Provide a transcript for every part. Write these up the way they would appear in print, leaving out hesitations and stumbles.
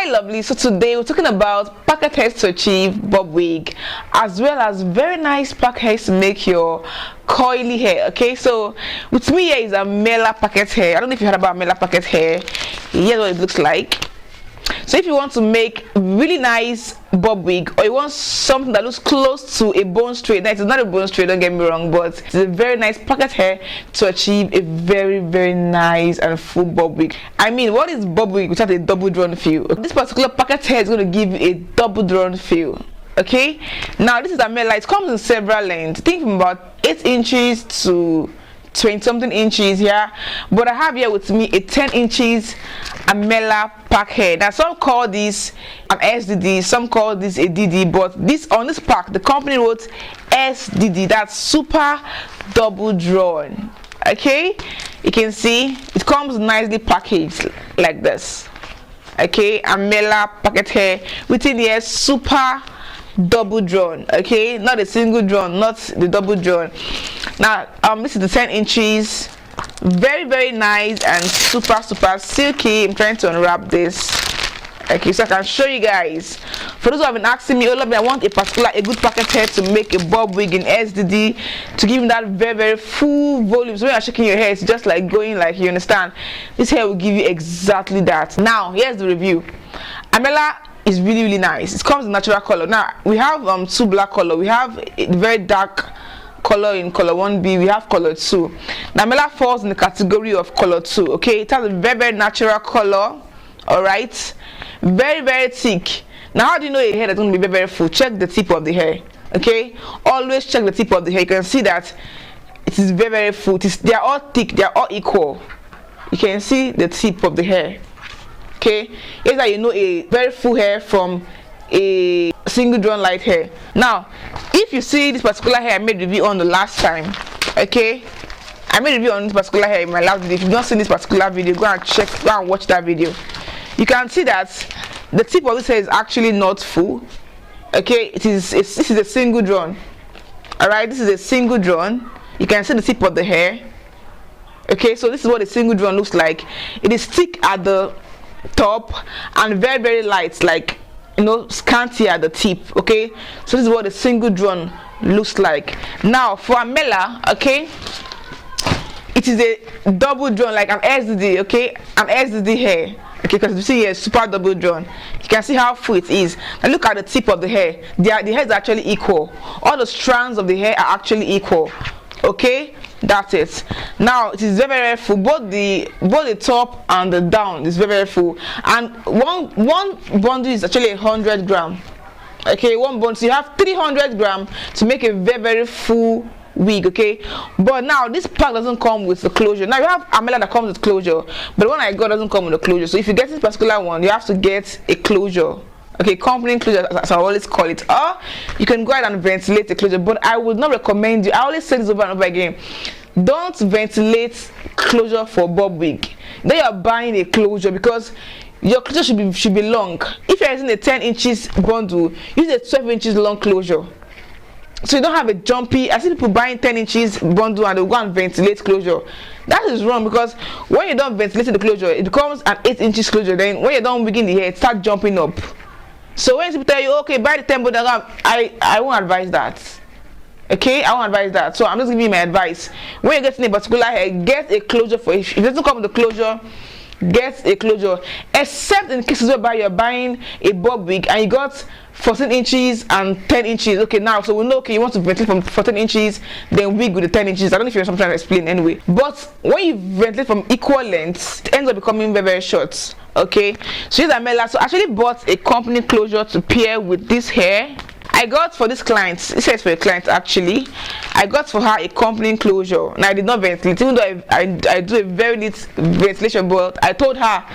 Hi lovely, so today we're talking about packet hairs to achieve bob wig, as well as very nice packet hairs to make your coily hair. Okay, so with me here is a Mela packet hair. I don't know if you heard about Mela packet hair. Here's what it looks like. So if you want to make really nice bob wig, or you want something that looks close to a bone straight, now it's not a bone straight, don't get me wrong, but it's a very nice packet hair to achieve a very nice and full bob wig. I mean, what is bob wig without a double drawn feel? This particular packet hair is going to give you a double drawn feel. Okay, now this is a Mela. It comes in several lengths. Think from about 8 inches to 20 something inches here, but I have here with me a 10 inches Mela pack hair. Now some call this an SDD, some call this a DD, but this on this pack the company wrote SDD, that's super double drawn. Okay, you can see it comes nicely packaged like this. Okay, Mela packet hair within here, super double drawn. Okay, not a single drawn, not the double drawn. Now this is the 10 inches, very nice and super silky. I'm trying to unwrap this, okay, so I can show you guys. For those who have been asking me, oh love me, I want a good packet hair to make a bob wig in SDD, to give that very full volume. So when you're shaking your hair, it's just like going, like, you understand, this hair will give you exactly that. Now here's the review. Mela is really nice. It comes in natural color. Now we have two black color. We have a very dark color in color 1B. We have color 2. Now Mela falls in the category of color 2. Okay, it has a very natural color. All right, very thick. Now how do you know a hair that's going to be very full? Check the tip of the hair. Okay, always check the tip of the hair. You can see that it is very full. They are all thick, they are all equal. You can see the tip of the hair. Okay, here's how you know a very full hair from a single drawn light hair. Now if you see this particular hair I made review on the last time, okay, I made review on this particular hair in my last video. If you've not seen this particular video, go and watch that video. You can see that the tip of this hair is actually not full. Okay, this is a single drawn. All right, this is a single drawn. You can see the tip of the hair. Okay, so this is what a single drawn looks like. It is thick at the top and very light, like, you know, scanty at the tip. Okay, so this is what a single drawn looks like. Now for Mela, okay, it is a double drawn, like an SDD. Okay, an SDD hair. Okay, because you see here super double drawn. You can see how full it is. Now look at the tip of the hair. The hair is actually equal. All the strands of the hair are actually equal. Okay, that's it. Now it is very full. Both the top and the down is very full. And one bundle is actually 100 gram. Okay, one bundle. So you have 300 gram to make a very full wig. Okay, but now this pack doesn't come with the closure. Now you have Mela that comes with closure, but the one I got doesn't come with the closure. So if you get this particular one, you have to get a closure. Okay, company closure, as I always call it, or you can go ahead and ventilate the closure, but I would not recommend you. I always say this over and over again, don't ventilate closure for bob wig. Then you're buying a closure, because your closure should be long. If you're using a 10 inches bundle, use a 12 inches long closure, so you don't have a jumpy. I see people buying 10 inches bundle and they'll go and ventilate closure. That is wrong, because when you don't ventilate the closure, it becomes an 8 inches closure. Then when you don't begin the hair, it starts jumping up. So when people tell you, okay, buy the 10 bundle, I won't advise that. Okay, I won't advise that. So I'm just giving you my advice. When you're getting a particular hair, get a closure for it. If it doesn't come with the closure, get a closure. Except in cases whereby you're buying a bob wig and you got 14 inches and 10 inches. Okay, now so we know, okay, you want to ventilate from 14 inches, then wig with the 10 inches. I don't know if you're trying to explain anyway. But when you ventilate from equal lengths, it ends up becoming very short. Okay, so here's Mela. So I actually bought a company closure to pair with this hair. I got for this client, this is for a client actually, I got for her a company closure. Now I did not ventilate, even though I do a very neat ventilation, but I told her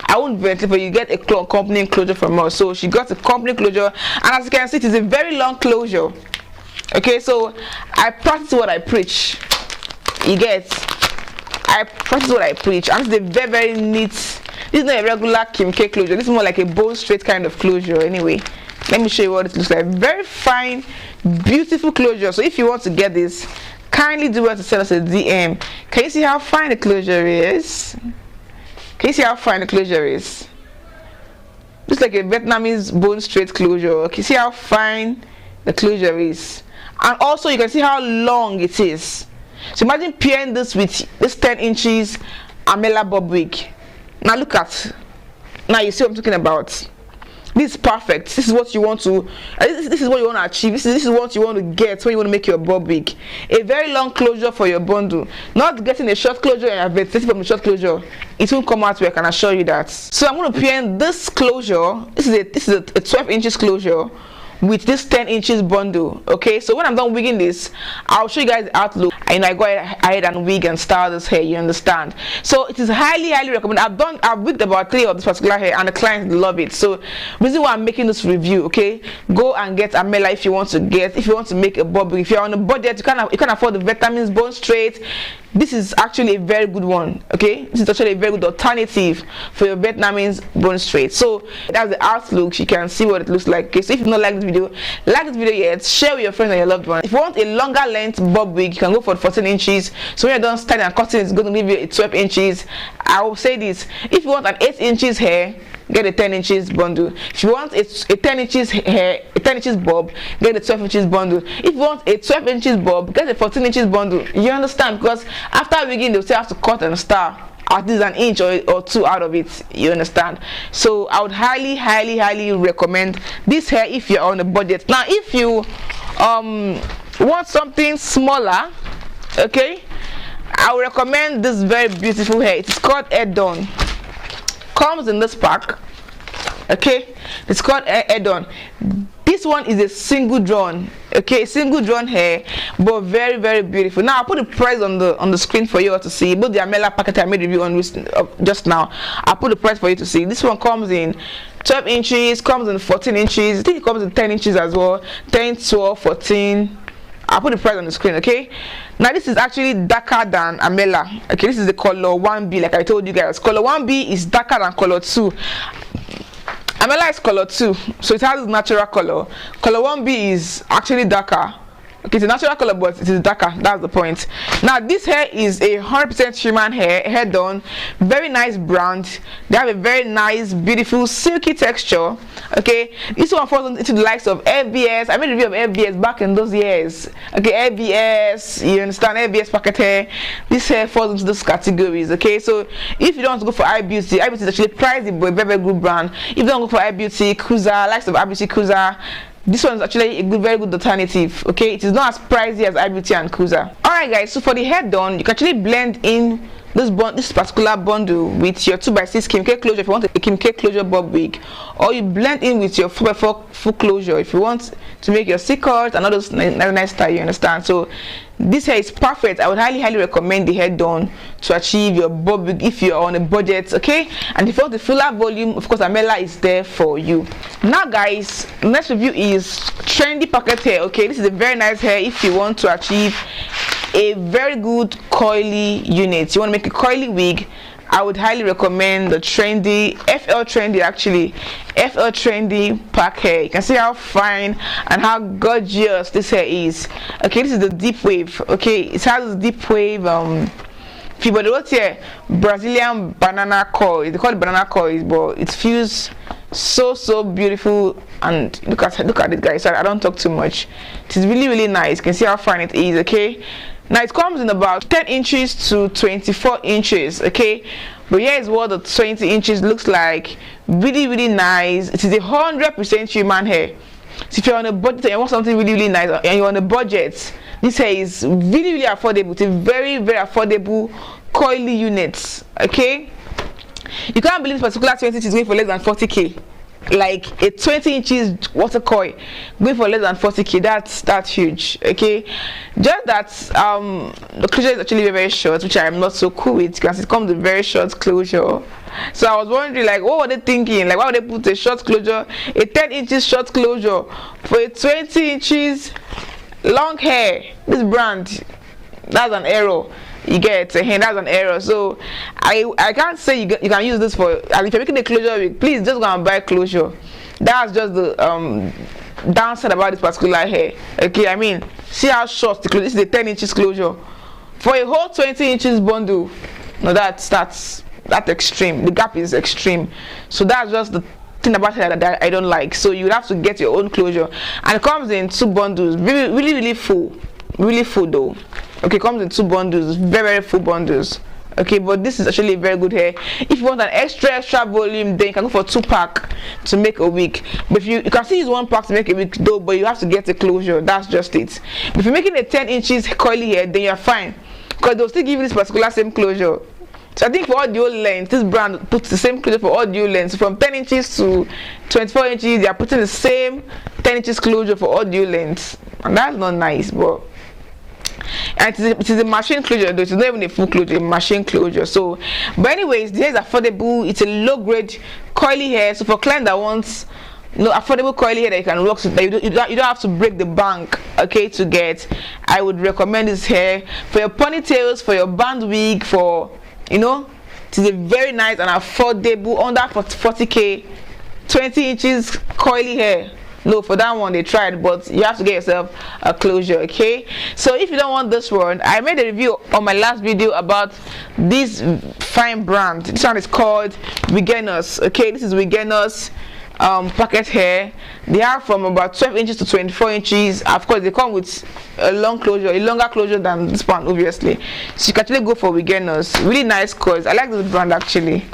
I won't ventilate, but you get a company closure from us. So she got a company closure, and as you can see, it is a very long closure. Okay, so I practice what I preach. You get, I practice what I preach, and it's a very neat. This is not a regular Kim K closure. This is more like a bone straight kind of closure. Anyway, let me show you what it looks like. Very fine, beautiful closure. So if you want to get this, kindly do well to send us a DM. Can you see how fine the closure is? Can you see how fine the closure is? just like a Vietnamese bone straight closure. Okay, see how fine the closure is, and also you can see how long it is. So imagine pairing this with this 10 inches Amela bob wig. Now look at, now you see what I'm talking about. This is perfect. This is what you want to, this is what you want to achieve. This is what you want to get when you want to make your bob wig. A very long closure for your bundle, not getting a short closure and advertising from the short closure. It won't come out well, I can assure you that. So I'm going to pair this closure. This is a 12 inches closure with this 10 inches bundle. Okay, so when I'm done wigging this, I'll show you guys the outlook, and I go ahead and wig and style this hair, you understand. So it is highly recommended. I've wigged about 3 of this particular hair, and the clients love it. So reason why I'm making this review, okay, go and get Amela if you want to make a bob wig. If you're on a budget, you can afford the Vietnamese bone straight. This is actually a very good one. Okay, this is actually a very good alternative for your Vietnamese bone straight. So that's the outlook. You can see what it looks like. Okay, so if you don't like this video, yet, share with your friends and your loved ones. If you want a longer length bob wig, you can go for 14 inches. So when you're done styling and cutting, it's going to give you a 12 inches. I will say this: if you want an 8 inches hair, get a 10 inches bundle. If you want a 10 inches hair, a 10 inches bob, get a 12 inches bundle. If you want a 12 inches bob, get a 14 inches bundle. You understand? Because after wigging, they'll still have to cut and style at least an inch or 2 out of it. You understand? So I would highly recommend this hair if you're on a budget. Now if you want something smaller, okay, I would recommend this very beautiful hair. It is called Hair Done. Comes in this pack. Okay, it's called Hair Done. This one is a single drawn, okay, single drawn hair, but very beautiful. Now I'll put the price on the screen for you all to see. Both the Amela packet I made review on just now, I'll put the price for you to see. This one comes in 12 inches, comes in 14 inches, I think it comes in 10 inches as well, 10, 12, 14. I'll put the price on the screen. Okay, now this is actually darker than Amela. Okay, this is the color 1B, like I told you guys. Color 1B is darker than color 2. Amela is color 2, so it has natural color. Color 1B is actually darker. Okay, it's a natural color, but it is darker. That's the point. Now this hair is a 100% human hair done, very nice brand. They have a very nice, beautiful, silky texture. Okay, this one falls into the likes of FBS. I made a review of FBS back in those years. Okay, FBS, you understand, FBS packet hair. This hair falls into those categories. Okay, so if you don't want to go for iBeauty, iBeauty is actually pricey, but a very good brand. If you don't go for iBeauty, Kuza, likes of iBeauty, Kuza, this one is actually a very good alternative. Okay, it is not as pricey as iBeauty and Kuza. Alright guys, so for the Hair Done, you can actually blend in this particular bundle with your 2x6 Kim K closure if you want a Kim K closure bob wig, or you blend in with your 4x4 full closure if you want to make your C-cut and all those nice style, you understand. So this hair is perfect. I would highly recommend the Hair Done to achieve your bob wig if you're on a budget. Okay, and if you want the fuller volume, of course Amela is there for you. Now guys, next review is trendy pocket hair. Okay, this is a very nice hair if you want to achieve a very good coily unit. You want to make a coily wig, I would highly recommend the trendy FL Trendy pack hair. You can see how fine and how gorgeous this hair is. Okay, this is the deep wave. Okay, it has this deep wave wrote here Brazilian banana coil. They call it banana coils, but it feels so beautiful. And look at it guys. Sorry, I don't talk too much. It is really nice. You can see how fine it is. Okay, now it comes in about 10 inches to 24 inches. Okay, but here is what the 20 inches looks like. Really nice. It is 100% human hair. So if you're on a budget and you want something really nice and you're on a budget, this hair is really affordable. It's a very affordable coily unit. Okay, you can't believe this particular 20 inches is going for less than 40k. Like a 20 inches water coil going for less than 40k. That's huge. Okay, just that the closure is actually very short, which I am not so cool with because it comes with very short closure. So I was wondering, like, what were they thinking? Like, why would they put a short closure, a 10 inches short closure for a 20 inches long hair? This brand, that's an error. You get that's an error. So I can't say you can use this for, and if you're making a closure wig, please just go and buy closure. That's just the downside about this particular hair. Okay, I mean, see how short the closure. This is a 10 inches closure for a whole 20 inches bundle. No, that's extreme. The gap is extreme. So that's just the thing about hair that I don't like. So you have to get your own closure, and it comes in 2 bundles, really full, really full though. Okay, comes in 2 bundles, very full bundles. Okay, but this is actually very good hair. If you want an extra volume, then you can go for 2-pack to make a wig. But if you can still use 1 pack to make a wig though, but you have to get a closure. That's just it. If you're making a 10 inches curly hair, then you're fine, because they'll still give you this particular same closure. So I think for audio length, this brand puts the same closure for audio length. From 10 inches to 24 inches, they are putting the same 10 inches closure for audio length, and that's not nice. But and it is a machine closure though, it's not even a full closure, a machine closure. So but anyways, the hair is affordable. It's a low grade curly hair, so for client that wants affordable curly hair that you can rock with, that you don't have to break the bank, okay, to get, I would recommend this hair for your ponytails, for your band wig, for it is a very nice and affordable under 40k 20 inches curly hair. No, for that one they tried, but you have to get yourself a closure. Okay, so if you don't want this one, I made a review on my last video about this fine brand. This one is called Wigenus. Okay, this is Wigenus pocket hair. They are from about 12 inches to 24 inches. Of course, they come with a long closure, a longer closure than this one, obviously. So you can actually go for Wigenus. Really nice coils. I like this brand actually,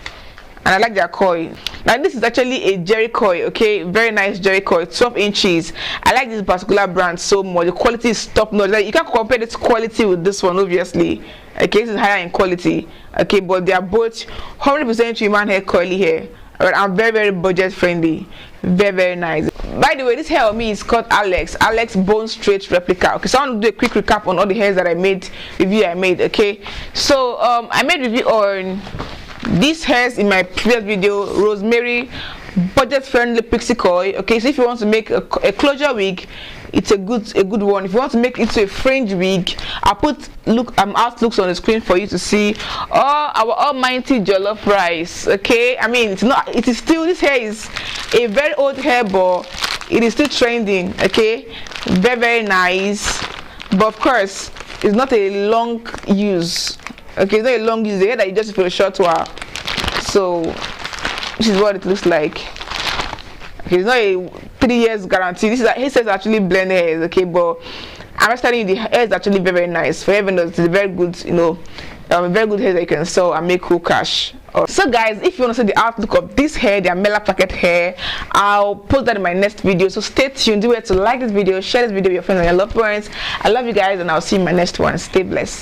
and I like their coil. Now this is actually a jerry coil, okay, very nice jerry coil, 12 inches. I like this particular brand so much. The quality is top notch. Like, you can't compare this quality with this one, obviously. Okay, this is higher in quality. Okay, but they are both 100% human hair curly hair. Alright, I'm very budget friendly, very nice. By the way, this hair on me is called Alex Bone Straight Replica. Okay, so I want to do a quick recap on all the hairs that I made, okay. So I made review on these hairs in my previous video, Rosemary budget friendly pixie coil. Okay, so if you want to make a closure wig, it's a good one. If you want to make it into a fringe wig, I'll put outlooks on the screen for you to see. Our almighty jollof rice. Okay, I mean, it is still, this hair is a very old hair, but it is still trending. Okay, very nice, but of course it's not a long use. Okay, it's not a long use, the hair that you just for a short while. So this is what it looks like. Okay, it's not a 3 years guarantee. This is his hair is actually blended hairs, okay, but I'm just telling you the hair is actually very nice. For even though it's a very good, very good hair that you can sell and make cool cash. So guys, if you want to see the outlook of this hair, their Mela packet hair, I'll post that in my next video. So stay tuned. Do it to like this video, share this video with your friends and your loved ones. I love you guys, and I'll see you in my next one. Stay blessed.